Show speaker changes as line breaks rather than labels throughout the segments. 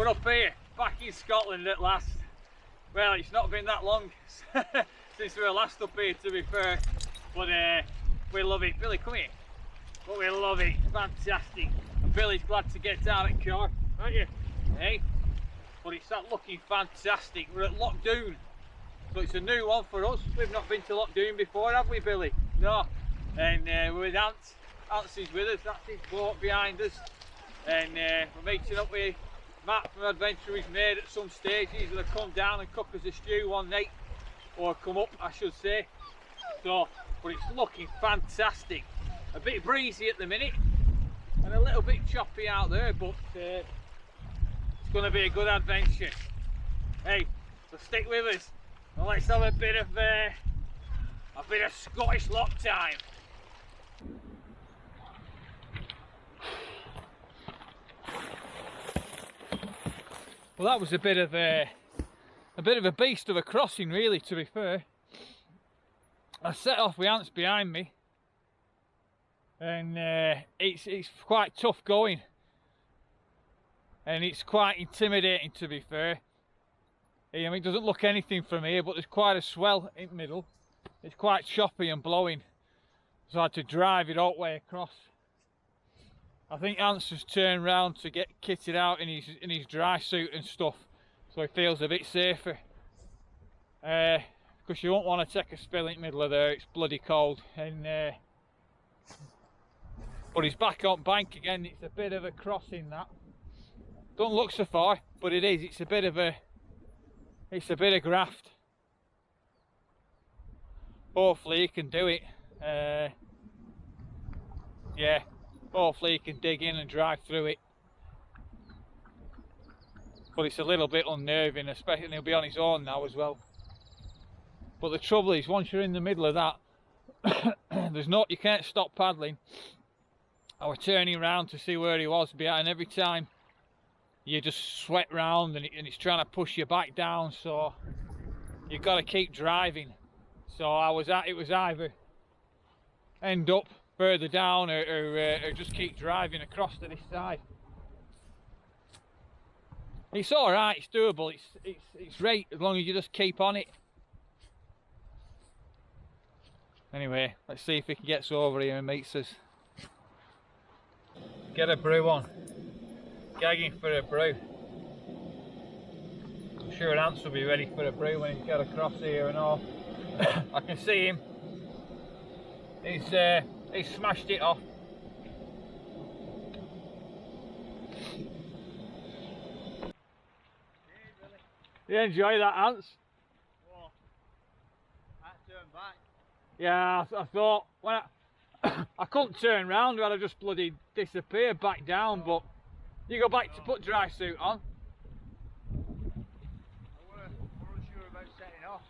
We're up here, back in Scotland at last. Well, it's not been that long since we were last up here, to be fair, but we love it. Billy, come here. But we love it, fantastic. And Billy's glad to get down at car, aren't you? Hey? But it's that looking fantastic. We're at Loch Doon, so it's a new one for us. We've not been to Loch Doon before, have we, Billy? No. And we're with Ant. Ant is with us, that's his boat behind us. And we're meeting up with Matt from Adventure Is Made at some stage. He's going to come down and cook us a stew one night, or come up I should say. So, but it's looking fantastic. A bit breezy at the minute and a little bit choppy out there, but it's going to be a good adventure. Hey, so stick with us and let's have a bit of Scottish loch time. Well, that was a bit of a beast of a crossing, really, to be fair. I set off with Ants behind me, and it's quite tough going, and it's quite intimidating, to be fair. I mean, it doesn't look anything from here, but there's quite a swell in the middle. It's quite choppy and blowing, so I had to drive it all the way across. I think Ants has turned round to get kitted out in his dry suit and stuff, so he feels a bit safer. Because you won't want to take a spill in the middle of there, it's bloody cold. And but he's back on bank again. It's a bit of a crossing, that. Don't look so far, but it is. It's a bit of graft. Hopefully he can do it. Yeah. Hopefully he can dig in and drive through it. But it's a little bit unnerving, especially, and he'll be on his own now as well. But the trouble is, once you're in the middle of that, you can't stop paddling. I was turning around to see where he was behind, and every time you just sweat round and it's trying to push you back down, so you've got to keep driving. So it was either end up further down or just keep driving across to this side. It's alright, it's doable, it's right as long as you just keep on it. Anyway, let's see if he gets over here and meets us. Get a brew on. Gagging for a brew. I'm sure Ants will be ready for a brew when he's got across here and all. I can see him. He's smashed it off. You enjoy that, Ants?
Well, I had to turn back.
Yeah, I thought when I couldn't turn round, I'd have just bloody disappeared back down. But you go back to put dry suit on.
I wasn't sure about setting off.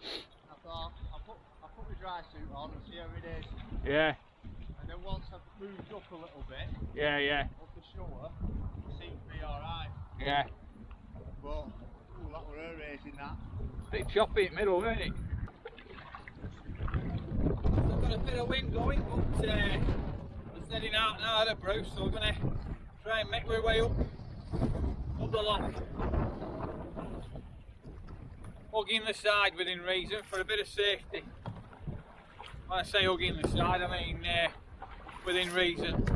I thought I'll put the dry suit on and see how it is.
Yeah.
And then once I've moved up a little bit,
Yeah.
up the shore, it seemed to be alright.
Yeah.
But that were her raising that.
Bit choppy in the middle, weren't it? I've got a bit of wind going, but it's heading out now at a brew, so we're going to try and make our way up the loch. Hugging the side within reason for a bit of safety. When I say hugging the side, I mean within reason. It's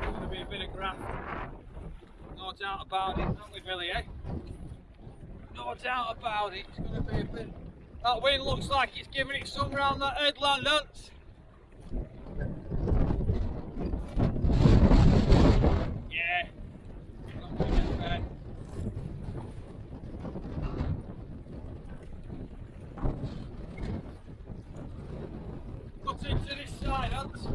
going to be a bit of graft. No doubt about it, not we, Billy, eh? No doubt about it, it's going to be a bit... That wind looks like it's giving it some round that headland, Ants. Yeah. Not going to get fair. Cut into this side, Ants.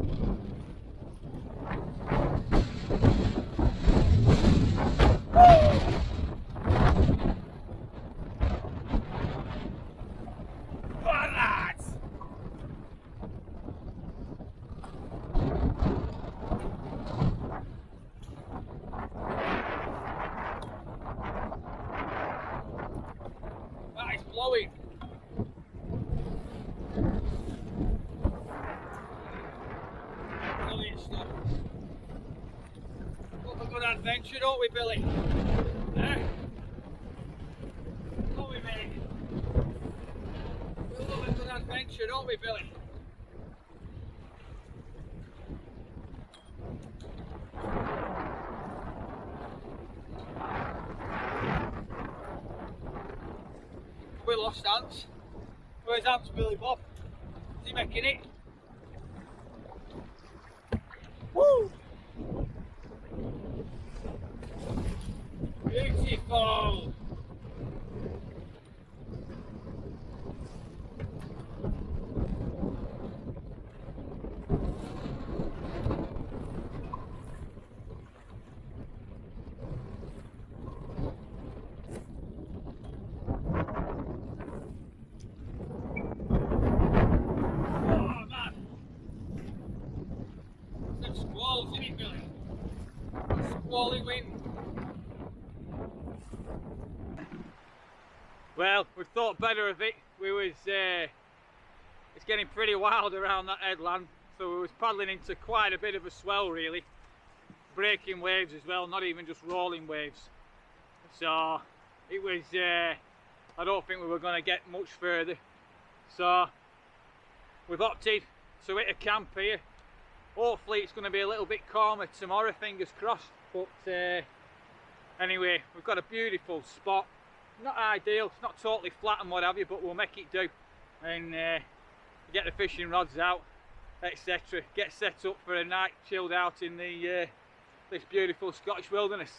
That is blowing. great stuff. Love a good adventure, don't we, Billy? Eh? Don't we, mate? We love a good adventure, don't we, Billy? We lost Ants. Where's Ants, Billy Bob? Is he making it? Woo! Beautiful! Squalls, isn't it, Billy? Squally wind. Well, we thought better of it. It's getting pretty wild around that headland, so we was paddling into quite a bit of a swell, really. Breaking waves as well, not even just rolling waves. So it was, I don't think we were going to get much further. So we've opted to hit a camp here. Hopefully it's going to be a little bit calmer tomorrow, fingers crossed. But anyway, we've got a beautiful spot. Not ideal, it's not totally flat and what have you, but we'll make it do. And get the fishing rods out, etc. Get set up for a night chilled out in the this beautiful Scottish wilderness.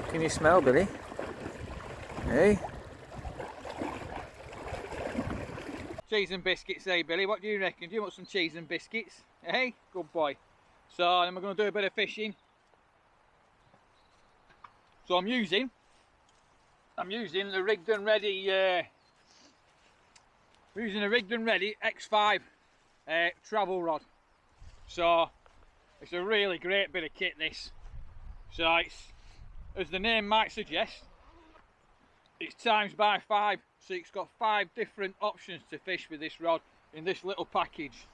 Can you smell, Billy? Hey? Cheese and biscuits, hey Billy, what do you reckon? Do you want some cheese and biscuits? Hey? Good boy. So then we're going to do a bit of fishing. So I'm using the rigged and ready X5 travel rod. So it's a really great bit of kit, this. So it's, as the name might suggest, it's times by 5, so it's got 5 different options to fish with this rod in this little package.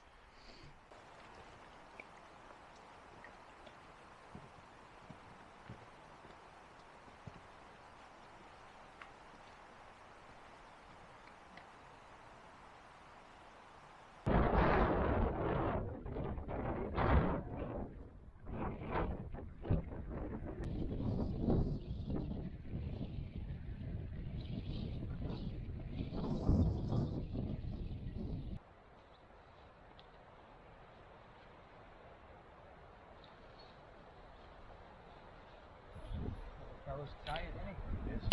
I was tired, isn't he?
Yes.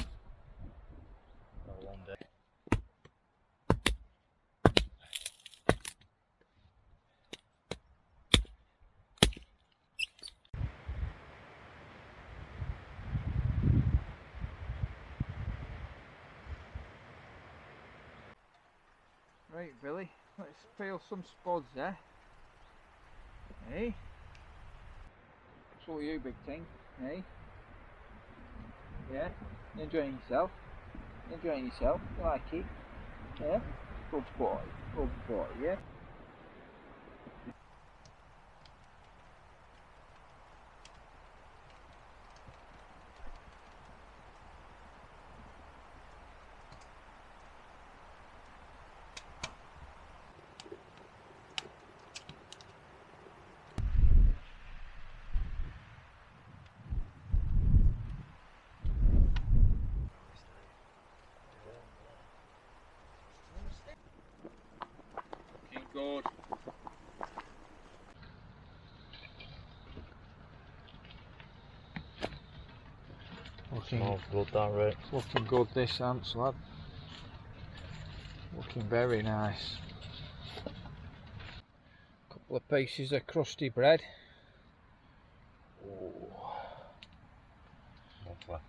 A long day.
Right, Billy, let's feel some spuds there. Hey? So are you, big thing? Hey? Yeah? You enjoying yourself? You enjoying yourself? You like it? Yeah? Good boy, yeah? good.
Smells good, that, Rick.
Looking good, this ants, lad. Looking very nice. Couple of pieces of crusty bread. Ooh.
Lovely.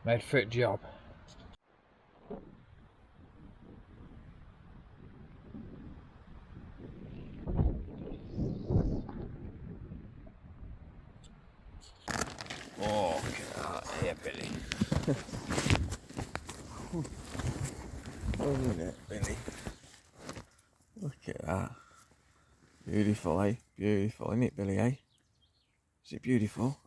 Made for it job. Oh, God, yeah, Billy. Isn't it, Billy? Look at that. Beautiful, eh? Beautiful, isn't it, Billy, eh? Is it beautiful?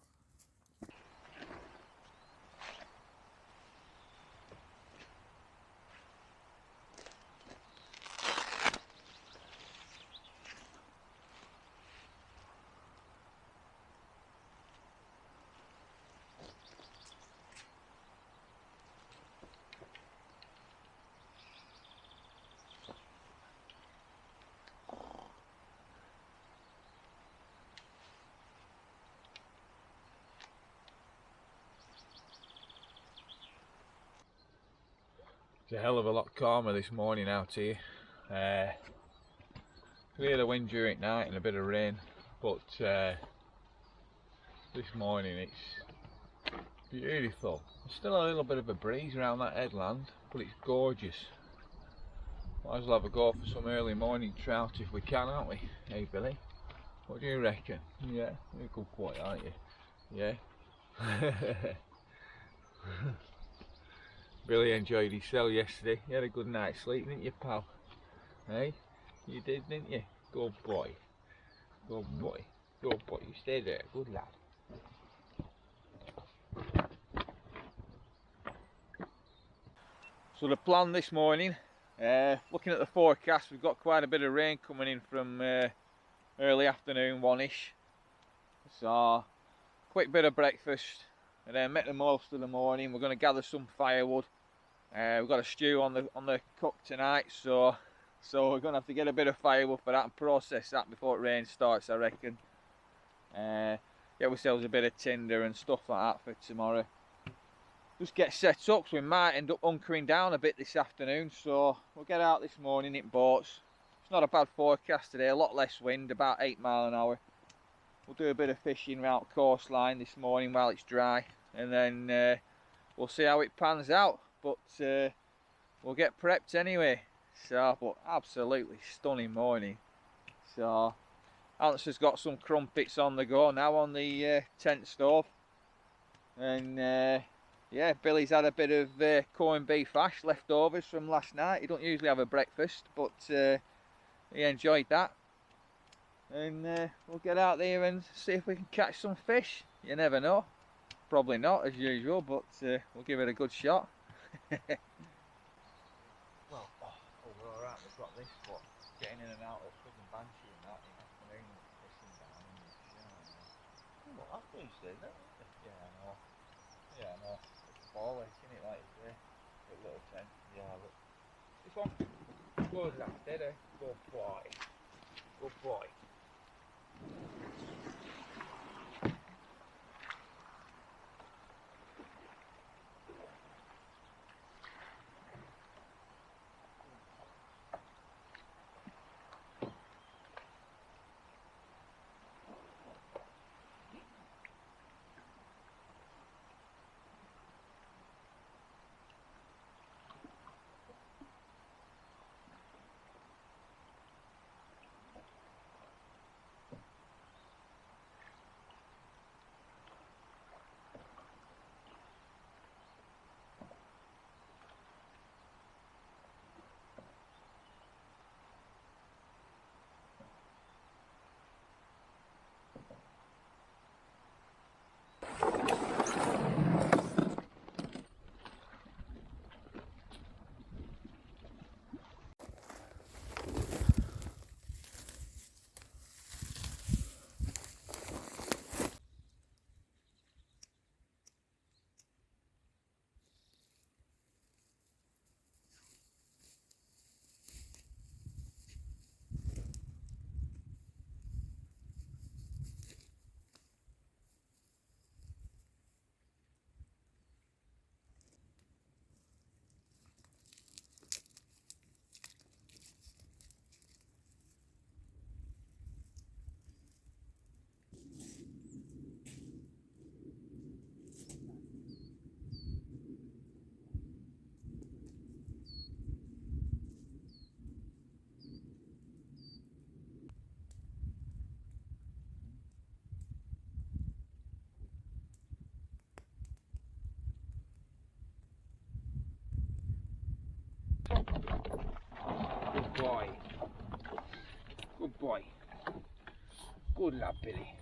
It's a hell of a lot calmer this morning out here. We had a wind during night and a bit of rain, but this morning it's beautiful. There's still a little bit of a breeze around that headland, but it's gorgeous. Might as well have a go for some early morning trout if we can, aren't we? Hey Billy, what do you reckon? Yeah, you're a good boy, aren't you? Yeah. Billy enjoyed his cell yesterday. He had a good night's sleep, didn't you, pal? Hey, you did, didn't you? Good boy. Good boy. Good boy. You stay there. Good lad. So the plan this morning, looking at the forecast, we've got quite a bit of rain coming in from early afternoon, 1ish. So, quick bit of breakfast, and then make the most of the morning. We're going to gather some firewood. We've got a stew on the cook tonight, so we're going to have to get a bit of firewood for that and process that before the rain starts, I reckon. Get ourselves a bit of tinder and stuff like that for tomorrow. Just get set up, so we might end up hunkering down a bit this afternoon, so we'll get out this morning in boats. It's not a bad forecast today, a lot less wind, about 8 miles an hour. We'll do a bit of fishing around the coastline this morning while it's dry, and then we'll see how it pans out, but we'll get prepped anyway. So, but absolutely stunning morning. So Ants has got some crumpets on the go now on the tent stove, and yeah, Billy's had a bit of corned beef hash leftovers from last night. He don't usually have a breakfast, but he enjoyed that. And we'll get out there and see if we can catch some fish. You never know. Probably not, as usual, but we'll give it a good shot. Well, we're alright. We've got this, but getting in and out of Southern Banshee and that in the afternoon, fishing down in the shower. Well, that's Tuesday, isn't it? Yeah, I know. Yeah, I know. Ball lake, isn't it, like you say? A little tent. Yeah, look. This one goes that steady. Good boy. Good boy. boy. Good lad, Billy.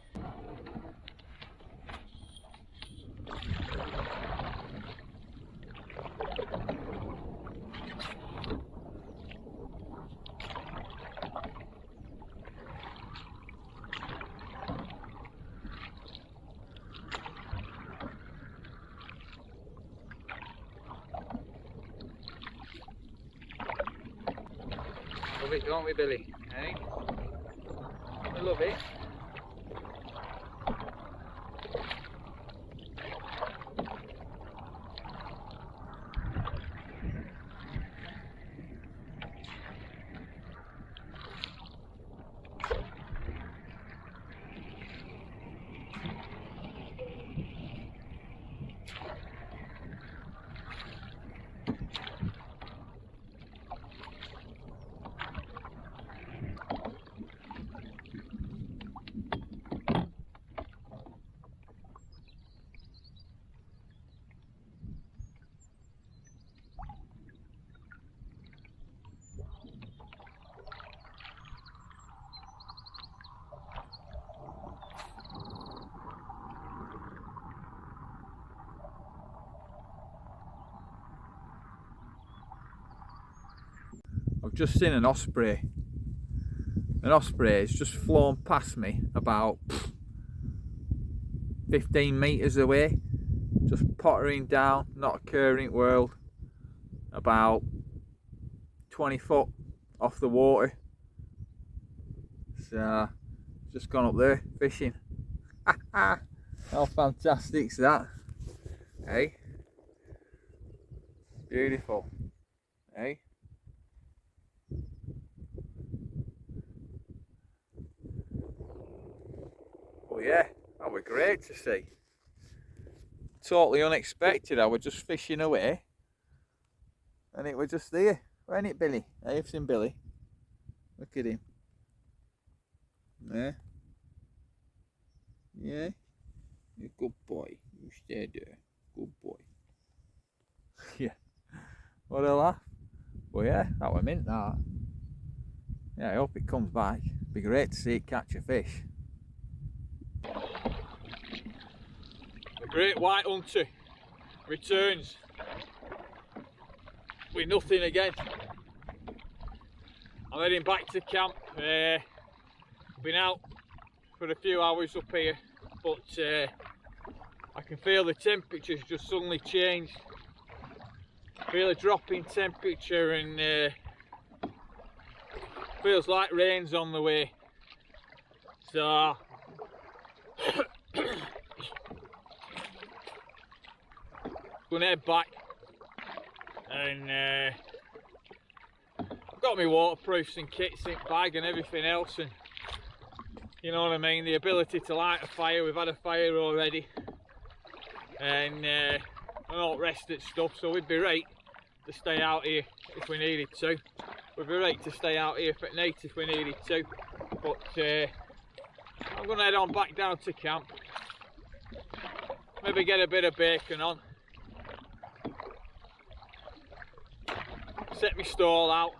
Love it, don't we, Billy? Eh? We love it. I've just seen an osprey. An osprey has just flown past me about 15 metres away, just pottering down, not a care in the world, about 20 foot off the water. So, just gone up there fishing. How fantastic's that? Hey? Beautiful. Hey? Well, yeah, that was great to see. Totally unexpected. I was just fishing away and it was just there. Wasn't it, Billy? Hey, you've seen Billy? Look at him. Yeah. Yeah. You're a good boy. You stay there. Good boy. Yeah. What a laugh. Well, yeah, that was mint, that. Yeah, I hope it comes back. It'd be great to see it catch a fish. The great white hunter returns with nothing again. I'm heading back to camp. Been out for a few hours up here, but I can feel the temperature's just suddenly changed. Feel a drop in temperature and feels like rain's on the way. So gonna head back and I've got my waterproofs and kits in bag and everything else, and you know what I mean, the ability to light a fire. We've had a fire already and all rested stuff, so we'd be right to stay out here if we needed to. We'd be right to stay out here for night if we needed to, but I'm going to head on back down to camp, maybe get a bit of bacon on, set my stall out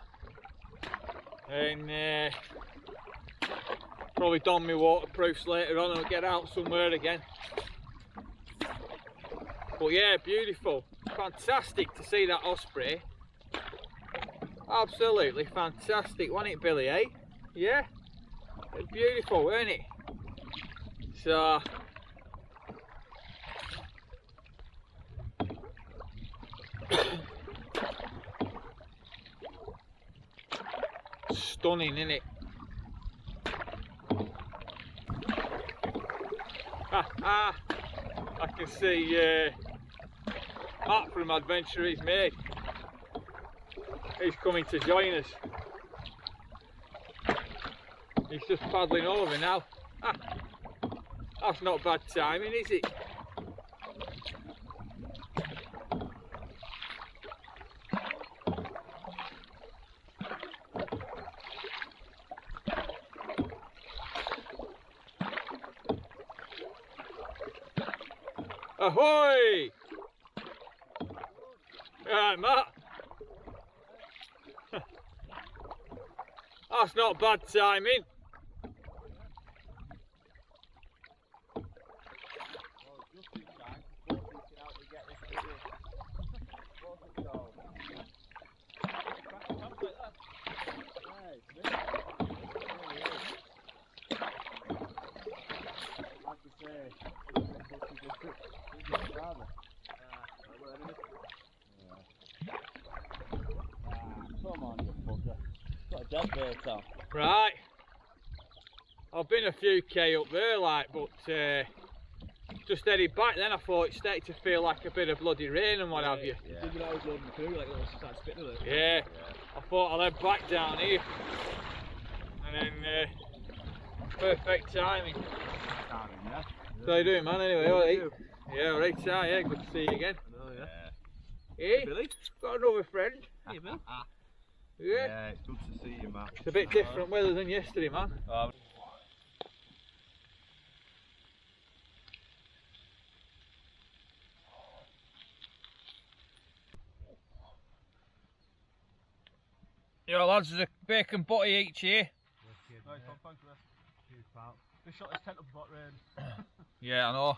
and probably don my waterproofs later on and get out somewhere again. But yeah, beautiful, fantastic to see that osprey. Absolutely fantastic, wasn't it, Billy, eh? Yeah, it's beautiful, weren't it? So stunning, isn't it? I can see Matt from Adventure He's Made. He's coming to join us. He's just paddling over now. That's not bad timing, is it? Ahoy! Right, Matt. That's not bad timing.
Come on, you fucker. Got a dead bait on.
Right. I've been a few K up there, like, but just headed back then. I thought it started to feel like a bit of bloody rain and what have you.
Yeah. Did I was loading through, like, little start spitting it.
Yeah. I thought I'll head back down here. And then, perfect timing.
Yeah.
How you doing, man? Anyway, alright? Yeah, alright, yeah, good to see you again.
I know, yeah.
Hey,
Billy?
got another friend.
Hey, Bill.
Yeah.
Yeah, it's good to see you, Matt.
It's a bit different weather than yesterday, man. Yo lads, there's a bacon butty each here.
Nice one, thank you. Cheers, pal. They shot his tent up about rain.
Yeah, I know.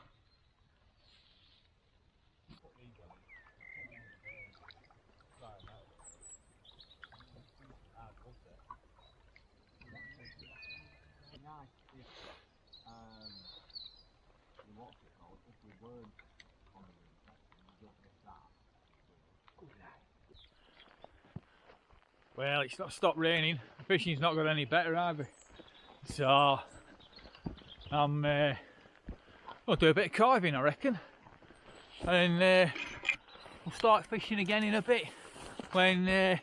Well, it's not stopped raining. The fishing's not got any better either. So, I'm going to do a bit of carving, I reckon. And we'll start fishing again in a bit. When the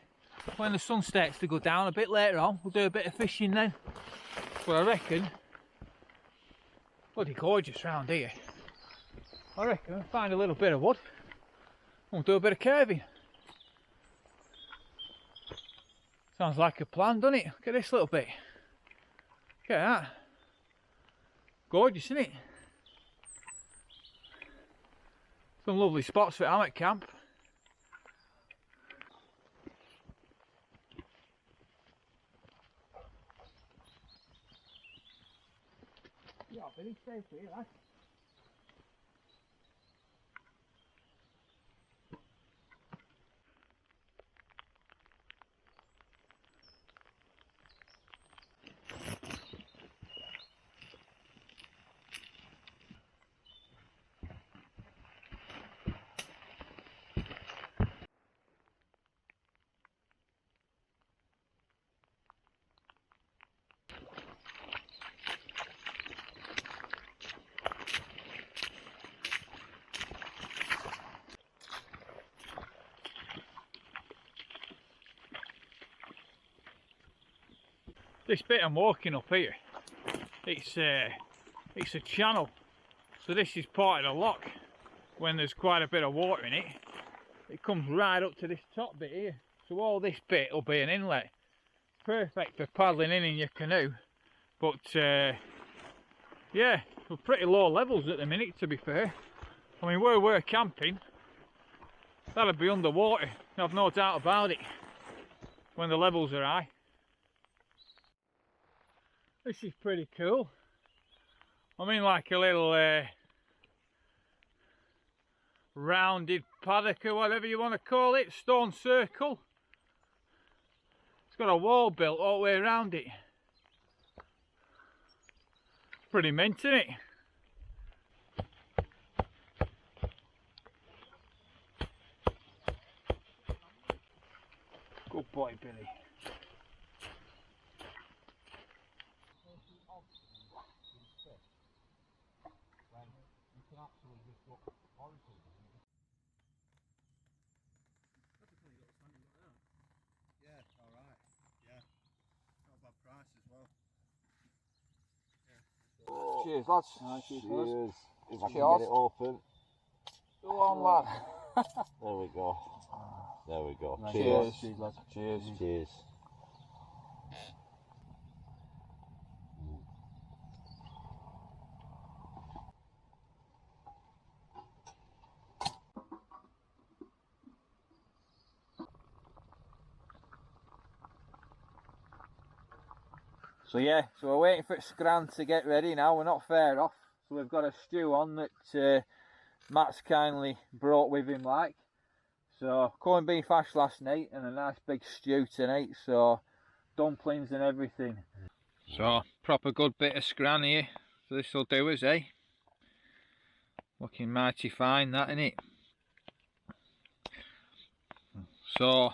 sun starts to go down a bit later on, we'll do a bit of fishing then. But I reckon, bloody gorgeous round here. I reckon we'll find a little bit of wood. We'll do a bit of carving. Sounds like a plan, doesn't it? Look at this little bit. Look at that. Gorgeous, isn't it? Some lovely spots for hammock camp. Yeah, very safe here, lad. This bit I'm walking up here, it's a channel, so this is part of the lock. When there's quite a bit of water in it, it comes right up to this top bit here. So all this bit will be an inlet, perfect for paddling in your canoe. But yeah, we're pretty low levels at the minute, to be fair. I mean, where we're camping, that'll be underwater, I've no doubt about it, when the levels are high. This is pretty cool. I mean, like a little rounded paddock or whatever you want to call it, stone circle. It's got a wall built all the way around it. Pretty mint, isn't it? Good boy, Billy.
Yeah, alright. Yeah. Not a bad price as well. Yeah.
Cheers, lads.
Cheers. If I can
Cheers.
get it open.
Go on, lad.
There we go. There we go.
Nice.
Cheers.
Cheers, lads. Cheers.
Cheers.
So yeah, so we're waiting for Scran to get ready now. We're not far off. So we've got a stew on that Matt's kindly brought with him, like. So corned beef hash last night and a nice big stew tonight. So dumplings and everything. So proper good bit of Scran here. So this will do us, eh? Looking mighty fine, that, innit? So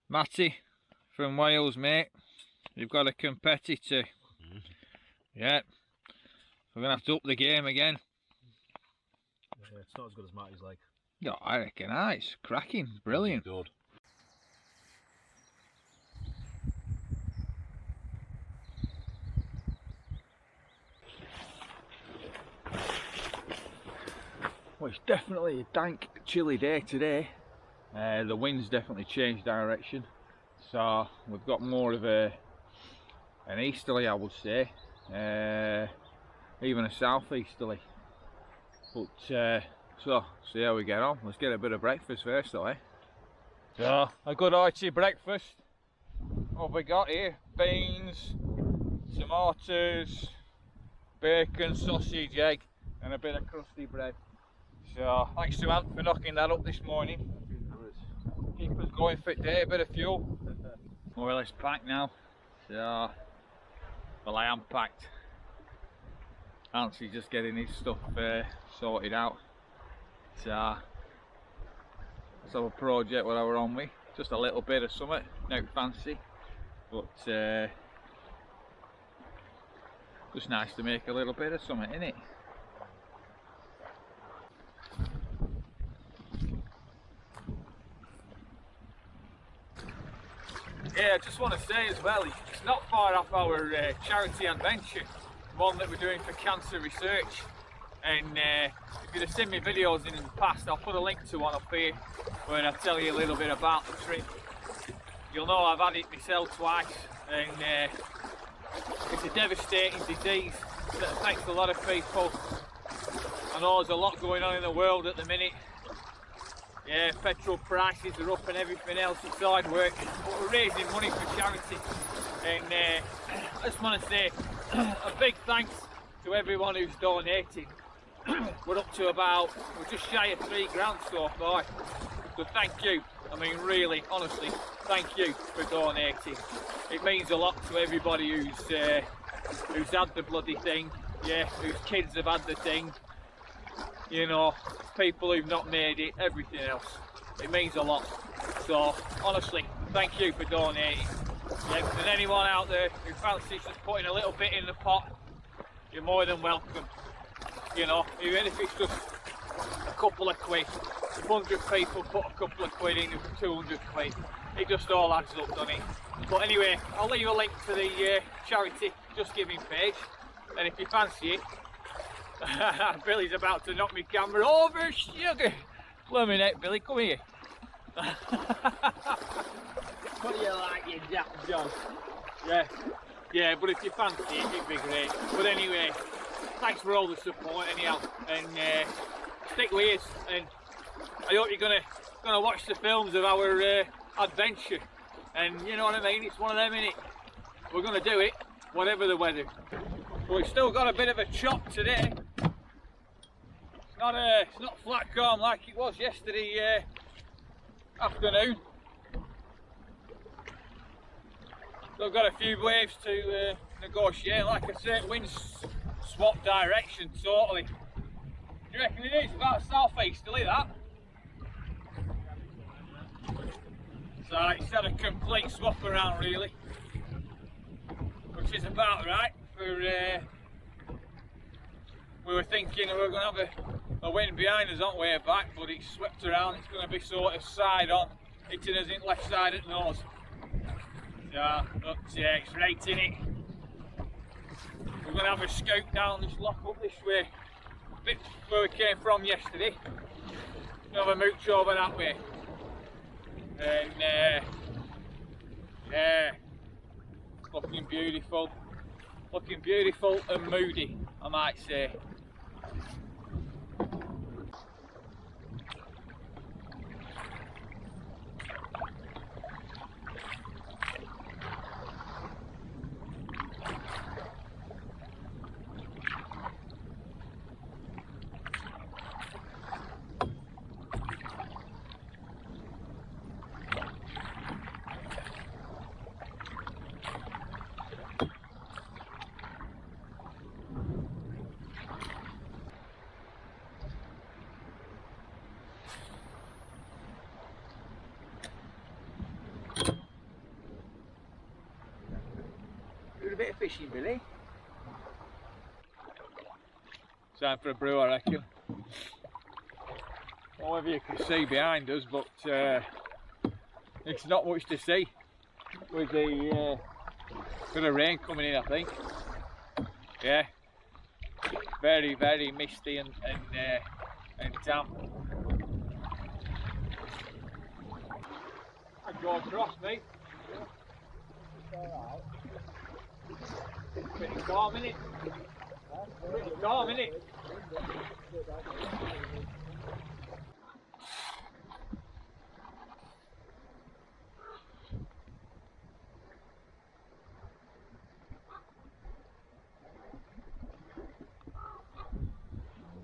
Matty, from Wales, mate. You've got a competitor. Yeah. We're going to have to up the game again.
Yeah, it's not as good as Matty's like.
Yeah, I reckon. It's cracking. Brilliant.
Good.
Well, it's definitely a dank, chilly day today. The wind's definitely changed direction, so we've got more of an easterly, I would say, even a southeasterly. But so see how we get on. Let's get a bit of breakfast first, though, eh? So a good hearty breakfast. What have we got here? Beans, tomatoes, bacon, sausage, egg, and a bit of crusty bread. So thanks to Ant for knocking that up this morning. Keep us going for today, a bit of fuel. More or less packed now. So, well, I am packed. Ant's just getting his stuff sorted out. So let's have a project what I were on with. Just a little bit of something, not fancy, but just nice to make a little bit of something, innit? Yeah, I just want to say as well, it's not far off our charity adventure, one that we're doing for cancer research. And if you'd have seen my videos in the past, I'll put a link to one up here where I tell you a little bit about the trip. You'll know I've had it myself twice, and it's a devastating disease that affects a lot of people. I know there's a lot going on in the world at the minute. Yeah, petrol prices are up and everything else, it's hard work, but we're raising money for charity. And I just want to say a big thanks to everyone who's donated. We're up to we're just shy of £3 so far. So thank you. I mean, really, honestly, thank you for donating. It means a lot to everybody who's had the bloody thing, yeah, whose kids have had the thing. You know, people who've not made it, everything else. It means a lot. So, honestly, thank you for donating. Yeah, if there's anyone out there who fancies just putting a little bit in the pot, you're more than welcome. You know, even if it's just a couple of quid. If 100 people put a couple of quid in, 200 quid. It just all adds up, doesn't it? But anyway, I'll leave a link to the charity Just Giving page. And if you fancy it, Billy's about to knock my camera over, sugar. Blooming heck, Billy, come here. What do you like, you Jack John? Yeah, but if you fancy it, it'd be great. But anyway, thanks for all the support anyhow, and stick with us. And I hope you're gonna watch the films of our adventure. And you know what I mean? It's one of them, innit? We're gonna do it, whatever the weather. But we've still got a bit of a chop today. It's not flat calm like it was yesterday afternoon. Still got a few waves to negotiate. Like I said, wind's swapped direction totally. Do you reckon it is about southeasterly, that? So it's had a complete swap around really, which is about right for we were thinking we were going to have a wind behind us on the way back, but it's swept around. It's going to be sort of side on, hitting us in left side at nose. So, but it's rating it. We're going to have a scout down this lock up this way, a bit where we came from yesterday. Have a mooch over that way. And yeah, looking beautiful and moody, I might say. fishing, Billy. Time for a brew, I reckon. I don't know if you can see behind us, but it's not much to see with the bit of rain coming in, I think. Yeah, very, very misty and damp. I'd go across, mate. Pretty calm, innit? Pretty calm, innit?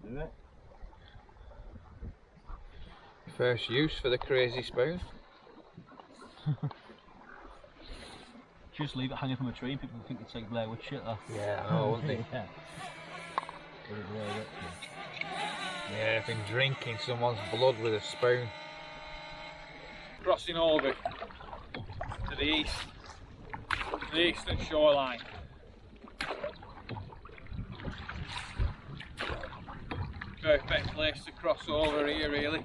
Do it.
First use for the crazy spoon.
Just leave it hanging from a tree and people think it's like Blair Witch shit though.
Yeah, I know, wouldn't they?
Yeah.
Yeah, I've been drinking someone's blood with a spoon. Crossing over to the east, the eastern shoreline. Perfect place to cross over here, really.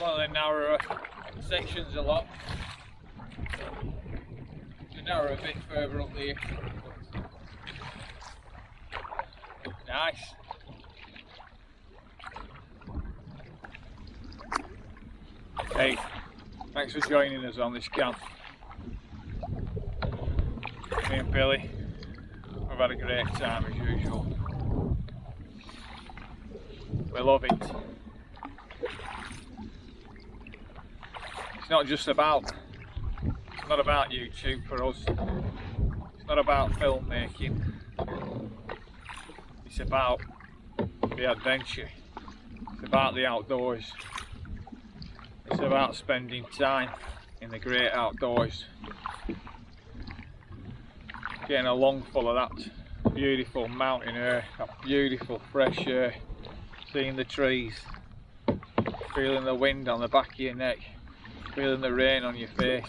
One of the narrower sections a lot. To narrow a bit further up here. Nice. Hey, thanks for joining us on this camp. Me and Billy, we've had a great time as usual. We love it. It's not just about, it's not about YouTube for us. It's not about filmmaking. It's about the adventure. It's about the outdoors. It's about spending time in the great outdoors. Getting a lungful of that beautiful mountain air, that beautiful fresh air. Seeing the trees, feeling the wind on the back of your neck, feeling the rain on your face,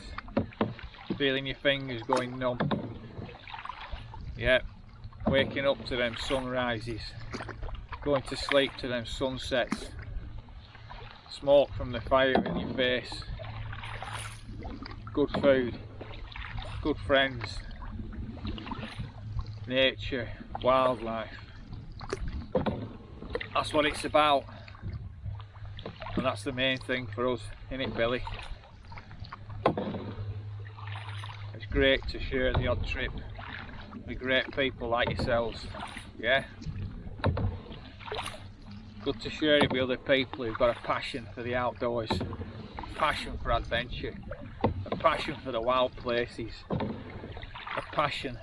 feeling your fingers going numb. Yep, waking up to them sunrises, going to sleep to them sunsets, smoke from the fire in your face, good food, good friends, nature, wildlife. That's what it's about, and that's the main thing for us, innit, Billy? It's great to share the odd trip with great people like yourselves, yeah? Good to share it with other people who've got a passion for the outdoors, a passion for adventure, a passion for the wild places, a passion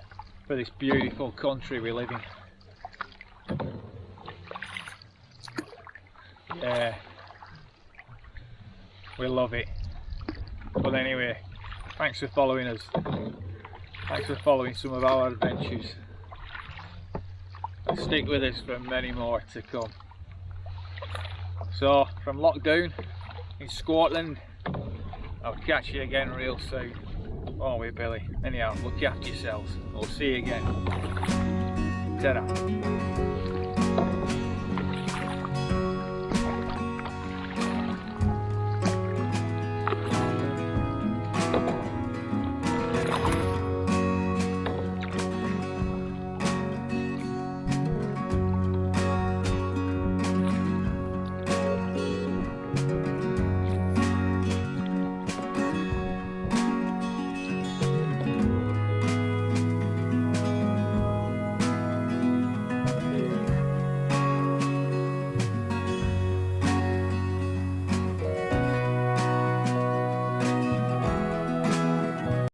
for this beautiful country we live in. Yeah, we love it. But anyway, thanks for following us. Thanks for following some of our adventures. And stick with us for many more to come. So, from Lochdown in Scotland, I'll catch you again real soon. Won't we, Billy? Anyhow, look after yourselves. We'll see you again. Ta-ra.